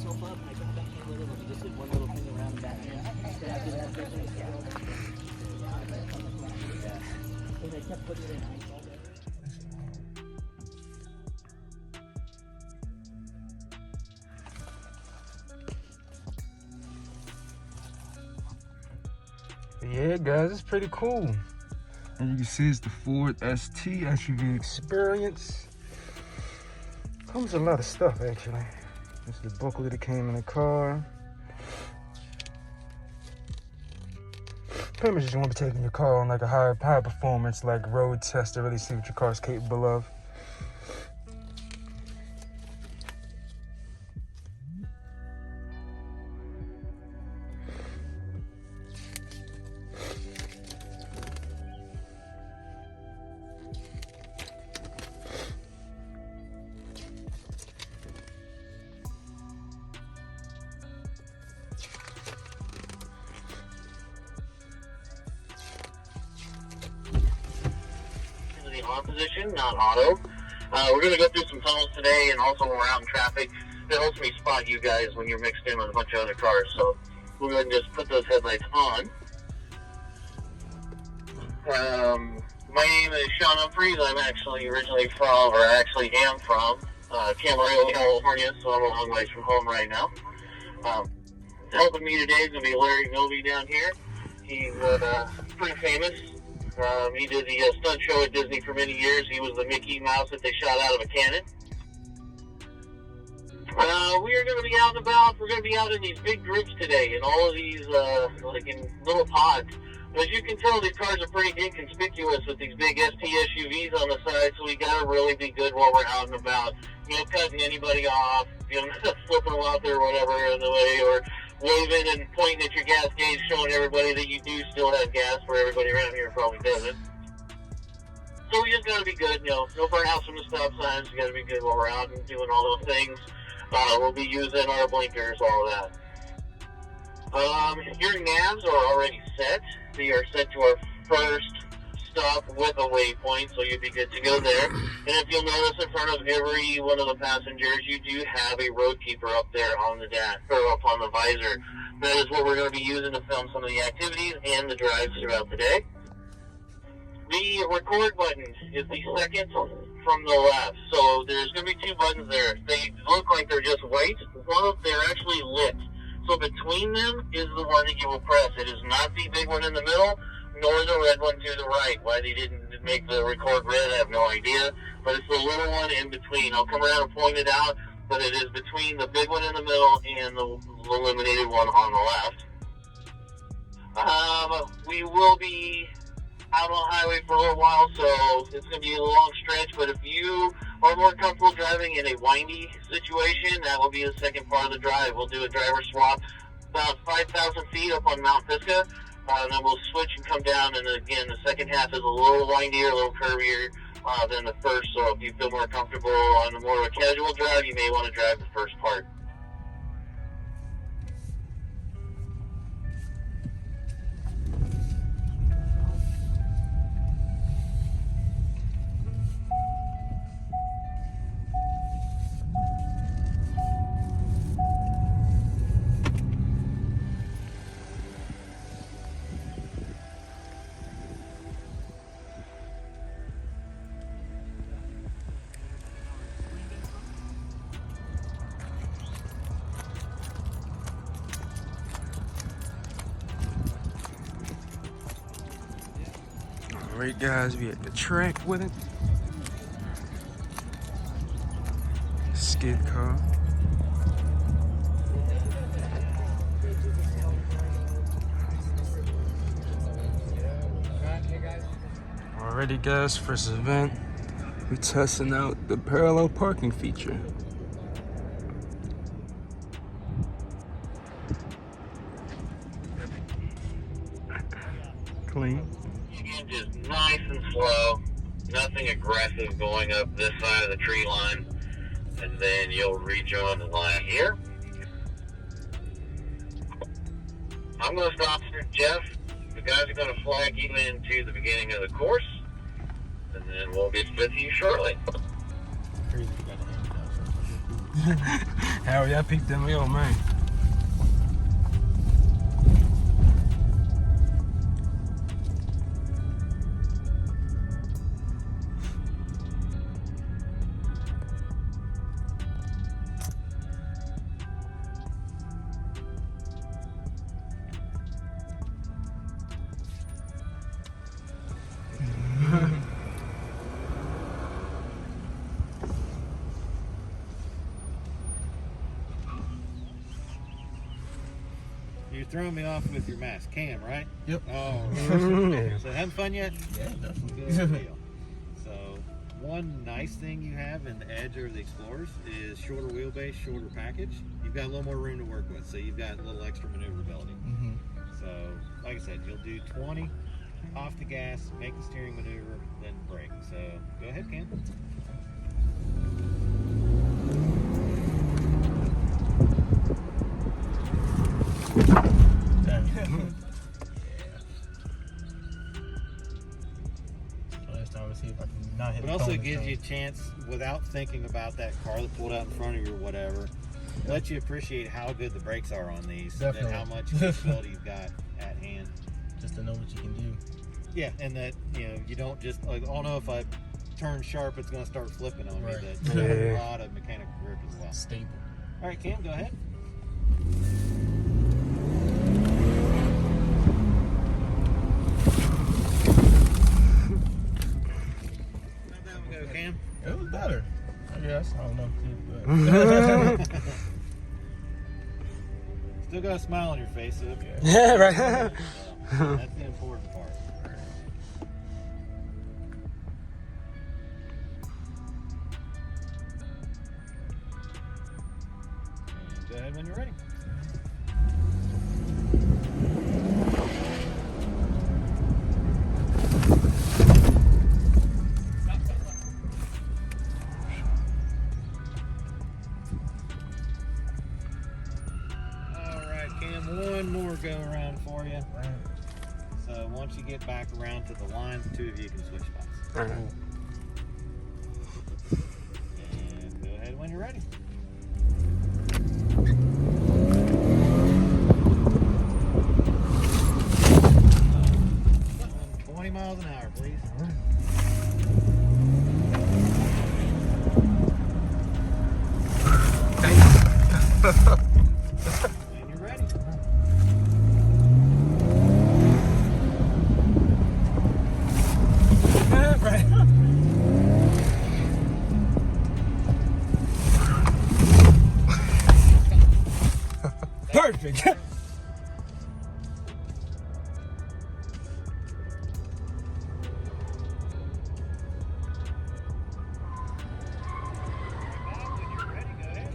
myself up and I got back in with it and just did one little thing around the back end. Then after that, and I kept putting it in ice all day. Yeah, guys, it's pretty cool. And you can see it's the Ford ST SUV Experience. Comes with a lot of stuff, actually. This is the booklet that came in the car. Pretty much just want to be taking your car on like a high performance, like road test to really see what your car's capable of. On position, not auto. We're going to go through some tunnels today, and also when we're out in traffic, it helps me spot you guys when you're mixed in with a bunch of other cars. So we'll go ahead and just put those headlights on. My name is Sean Humphreys. I'm actually originally from, or actually am from, Camarillo, California, so I'm a long ways from home right now. Helping me today is going to be Larry Milby down here. He's pretty famous. He did the stunt show at Disney for many years. He was the Mickey Mouse that they shot out of a cannon. We are going to be out and about. We're going to be out in these big groups today, in all of these, like in little pods. As you can tell, these cars are pretty inconspicuous with these big ST SUVs on the side, so we got to really be good while we're out and about. You know, cutting anybody off, you know, flipping them out there or whatever in the way, or waving and pointing at your gas gauge, showing everybody that you do still have gas, where everybody around here probably doesn't. So we just got to be good, you know, no burnouts from the stop signs. We got to be good while we're out and doing all those things. We'll be using our blinkers, all of that. Your navs are already set. They are set to our first stop with a waypoint, so you'd be good to go there. And if you'll notice, in front of every one of the passengers, you do have a road keeper up there on the dash, or up on the visor. That is what we're going to be using to film some of the activities and the drives throughout the day. The record button is the second from the left, so there's going to be two buttons there. They look like they're just white. They're actually lit. So between them is the one that you will press. It is not the big one in the middle, nor the red one to the right. Why they didn't make the record red, I have no idea. But it's the little one in between. I'll come around and point it out, but it is between the big one in the middle and the illuminated one on the left. We will be out on the highway for a little while, so it's going to be a long stretch. But if you are more comfortable driving in a windy situation, that will be the second part of the drive. We'll do a driver swap about 5,000 feet up on Mount Pisgah. And then we'll switch and come down, and again, the second half is a little windier, a little curvier than the first, so if you feel more comfortable on the more of a casual drive, you may want to drive the first part. Alright guys, we at the track with it. Skid car. Alrighty guys, first event. We're testing out the parallel parking feature. Clean. Just nice and slow, nothing aggressive going up this side of the tree line, and then you'll rejoin the line here. I'm going to stop here, Jeff. The guys are going to flag you into the beginning of the course, and then we'll get with you shortly. Hell yeah, I peeped them. Oh, man. You're throwing me off with your mask. Cam, right? Yep. Oh, Yeah. so having fun yet? Yeah, definitely. Good deal. So, one nice thing you have in the Edge over the Explorers is shorter wheelbase, shorter package. You've got a little more room to work with, so you've got a little extra maneuverability. Mm-hmm. So, like I said, you'll do 20 off the gas, make the steering maneuver, then brake. So, go ahead, Cam. Last time, let's see if I can not hit It the also cone this gives time. you a chance, without thinking about that car that pulled out in front of you or whatever, let you appreciate how good the brakes are on these, Definitely. and how much capability you've got at hand. Just to know what you can do. Yeah, and that, you know, you don't just like, oh no, if I turn sharp, it's going to start flipping on Right. me. That you have Yeah. a lot of mechanical grip as well. Stable. All right, Cam, go ahead. How'd that one go, Cam? It was better. I guess. I don't know. But Still got a smile on your face, so okay. Yeah, right. That's the important part. And go ahead when you're ready. All right, Cam, one more go around for you. So once you get back around to the line, the two of you can switch spots. All right. And go ahead when you're ready. 20 miles an hour, please. When you're ready. Perfect. Bob, when you're ready, go ahead.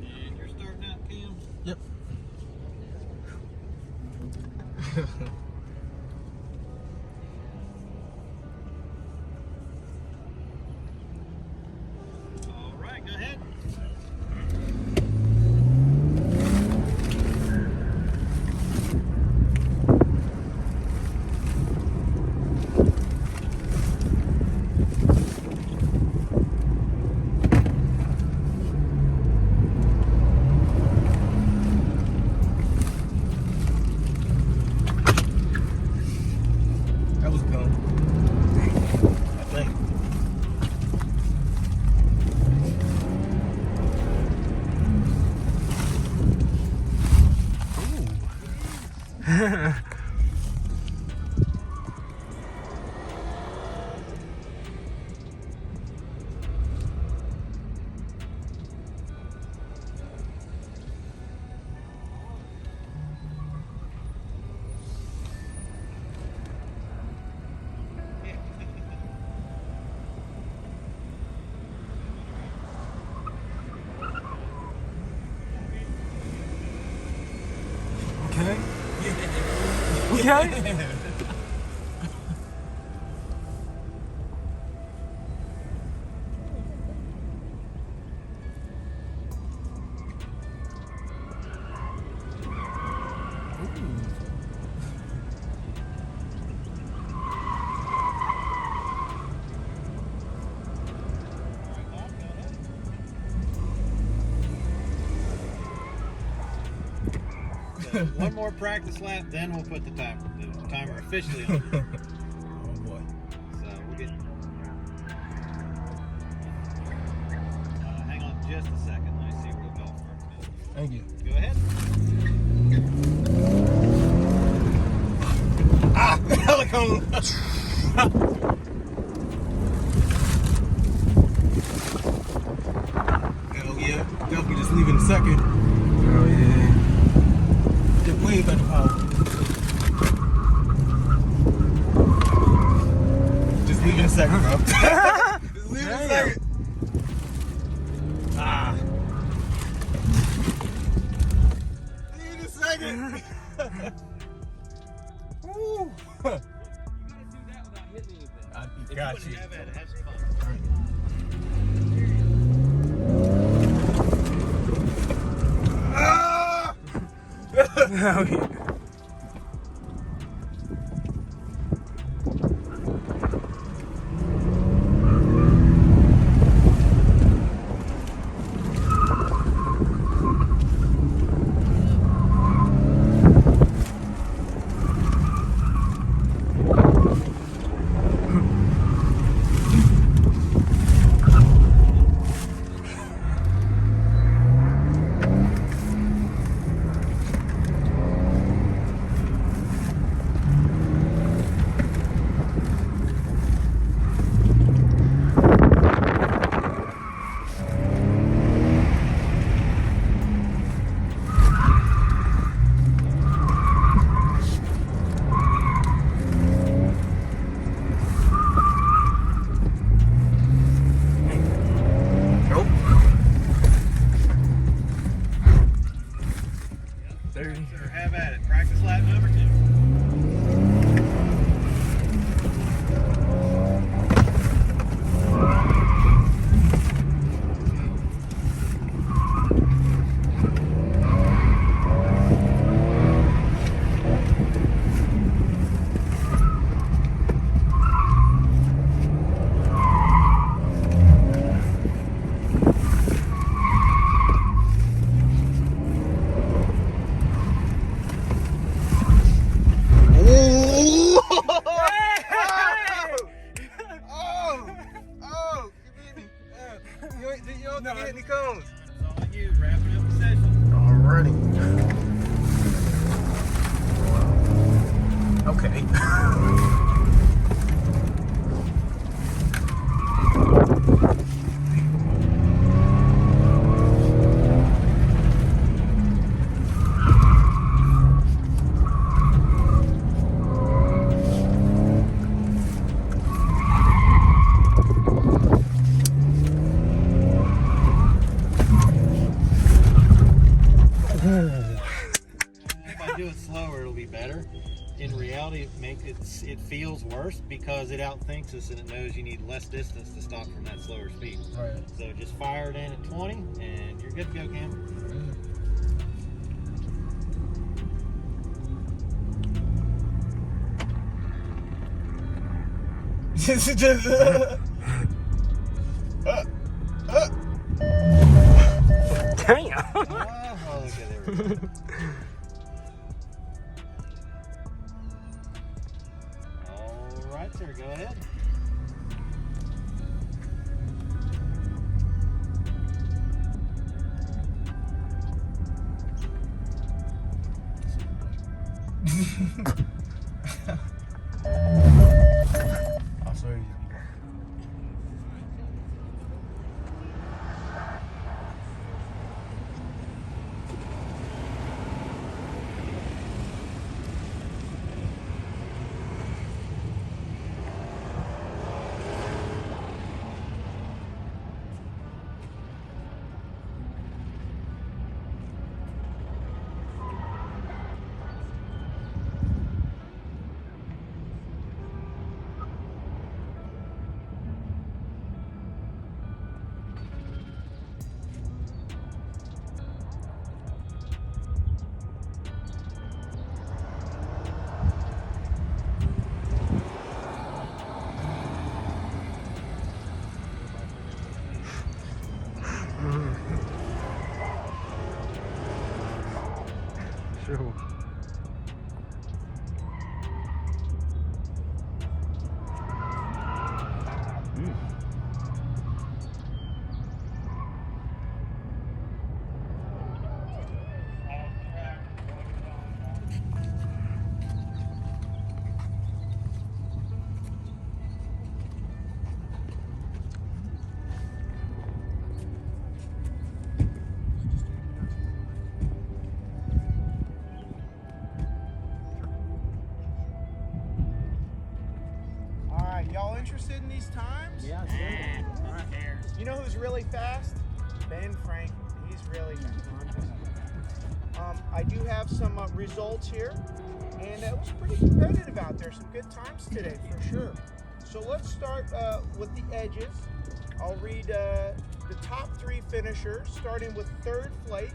And you're starting out, Cam. Yep. All right, go ahead. That was cool. I think. Okay. Okay. One more practice lap, then we'll put the timer officially on. Oh boy. So we'll get. Hang on just a second. Let me see what the golf cart's doing. Thank you. Go ahead. Ah, helicone. Hell yeah. Definitely just leave in a second. Oh yeah. Get way better power. Just leave in a second, bro. Just leave in a second. Ah. Leave in a second. Woo. You gotta do that without hitting anything. I If got you you. want to have at it, have some fun. Ah! Oh, yeah. Sir, have at it. Practice lap number 2. Any cones? It's all on you. Wrapping up the session. Alrighty. Okay. If I do it slower, it'll be better. In reality, it feels worse because it outthinks us and it knows you need less distance to stop from that slower speed. Right. So just fire it in at 20 and you're good to go, Cam. Just damn. Oh, okay, there we go. All right, sir, go ahead. I'll show you. Y'all interested in these times? Yeah, sure. All right. You know who's really fast? Ben Frank. He's really fast. No, I'm just- I do have some results here, and it was pretty competitive out there. Some good times today, for sure. So let's start with the edges. I'll read the top 3 finishers, starting with 3rd place.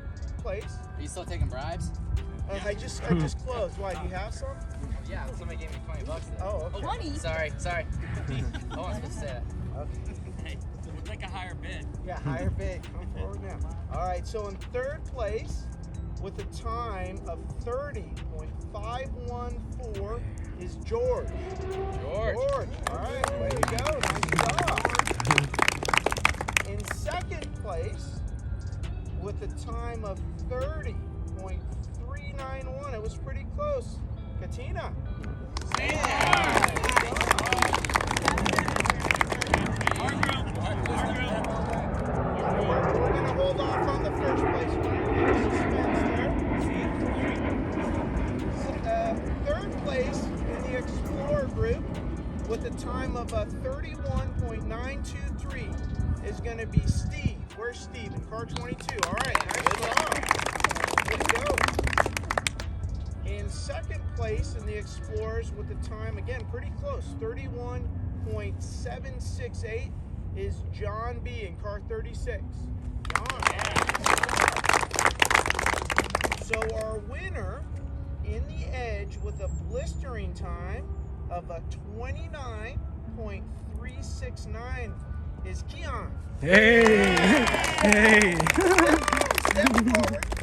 Are you still taking bribes? I just closed. Why? Do you have some? Yeah, somebody gave me $20 today. Oh, okay. Money? Sorry. I wasn't supposed to say that. Okay. Hey, we'd like a higher bid. Yeah, higher bid. Come forward now. All right, so in 3rd place with a time of 30.514 is George. George. All right, way to go. Nice job. In 2nd place with a time of 30.391, it was pretty close, Katina. We're going to hold off on the 1st place. Suspense there. 3rd place in the Explorer group with a time of 31.923 is going to be Steve. Where's Steve? In car 22. All right, nice job. Way to go. In 2nd place in the Explorers with the time, again, pretty close, 31.768 is John B. in car 36. John. So our winner in the Edge with a blistering time of a 29.369 is Keon. Hey! Hey! Step forward.